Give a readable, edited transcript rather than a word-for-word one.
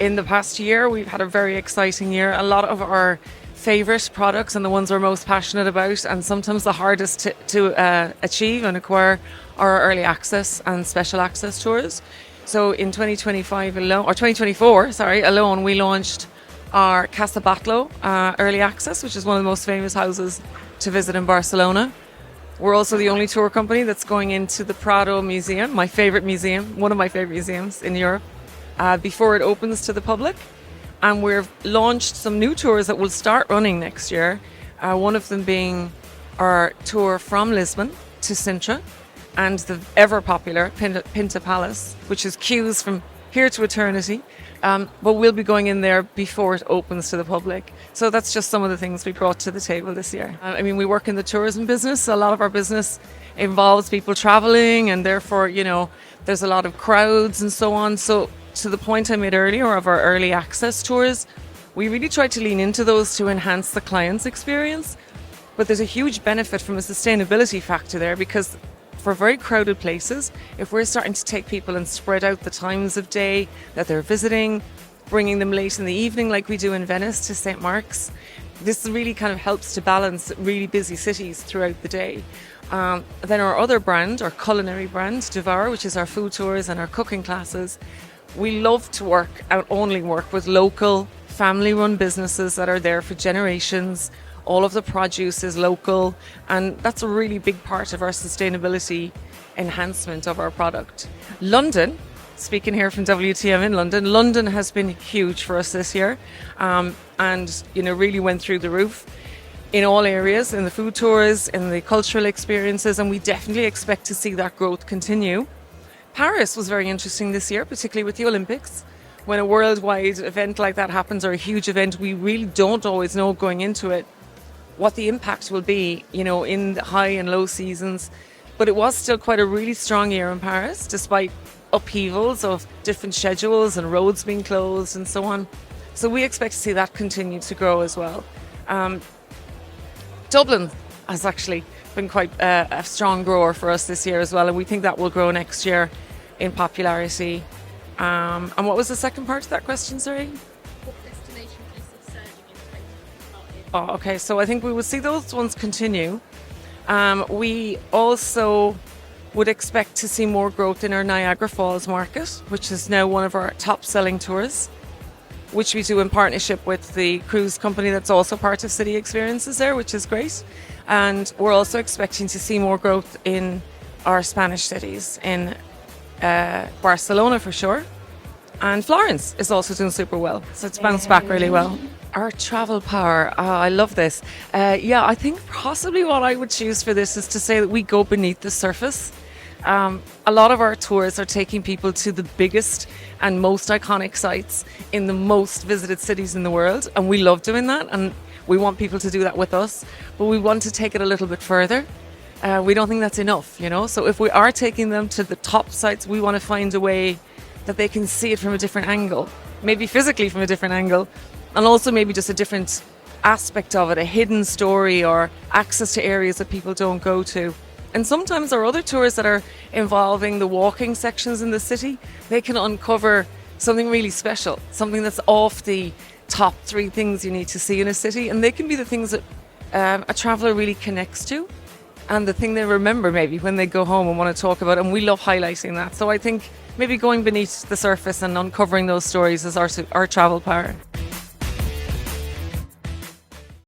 In the past year, we've had a very exciting year. A lot of our favourite products and the ones we're most passionate about, and sometimes the hardest to achieve and acquire, are our early access and special access tours. So in 2025 alone, or 2024, alone, we launched our Casa Batlló early access, which is one of the most famous houses to visit in Barcelona. We're also the only tour company that's going into the Prado Museum, my favourite museum, one of my favourite museums in Europe, before it opens to the public. And we've launched some new tours that will start running next year. One of them being our tour from Lisbon to Sintra, and the ever popular Pinta Palace, which is queues from here to eternity. But we'll be going in there before it opens to the public. So that's just some of the things we brought to the table this year. We work in the tourism business. A lot of our business involves people traveling, and therefore, there's a lot of crowds and so on. So to the point I made earlier of our early access tours, we really try to lean into those to enhance the client's experience. But there's a huge benefit from a sustainability factor there, because for very crowded places, if we're starting to take people and spread out the times of day that they're visiting, bringing them late in the evening like we do in Venice to St. Mark's, this really kind of helps to balance really busy cities throughout the day. Then our other brand, our culinary brand, Devour, which is our food tours and our cooking classes, we love to work and only work with local family-run businesses that are there for generations. All of the produce is local, and that's a really big part of our sustainability enhancement of our product. London, speaking here from WTM in London, London has been huge for us this year, and really went through the roof in all areas, in the food tours, in the cultural experiences, and we definitely expect to see that growth continue. Paris was very interesting this year, particularly with the Olympics. When a worldwide event like that happens, or a huge event, we really don't always know going into it what the impact will be, in the high and low seasons. But it was still quite a really strong year in Paris, despite upheavals of different schedules and roads being closed and so on. So we expect to see that continue to grow as well. Dublin has actually been quite a strong grower for us this year as well, and we think that will grow next year in popularity. And what was the second part of that question, sorry? What destination do you see surging in 2025? Oh, okay, so I think we will see those ones continue. We also would expect to see more growth in our Niagara Falls market, which is now one of our top selling tours, which we do in partnership with the cruise company that's also part of City Experiences there, which is great. And we're also expecting to see more growth in our Spanish cities, in Barcelona for sure. And Florence is also doing super well. So it's bounced back really well. Our travel power, I love this. I think possibly what I would choose for this is to say that we go beneath the surface. A lot of our tours are taking people to the biggest and most iconic sites in the most visited cities in the world, and we love doing that, and we want people to do that with us, but we want to take it a little bit further. We don't think that's enough, so if we are taking them to the top sites, we want to find a way that they can see it from a different angle, maybe physically from a different angle, and also maybe just a different aspect of it, a hidden story or access to areas that people don't go to. And sometimes our other tours that are involving the walking sections in the city, they can uncover something really special, something that's off the top 3 things you need to see in a city. And they can be the things that a traveller really connects to, and the thing they remember maybe when they go home and want to talk about it. And we love highlighting that. So I think maybe going beneath the surface and uncovering those stories is our travel power.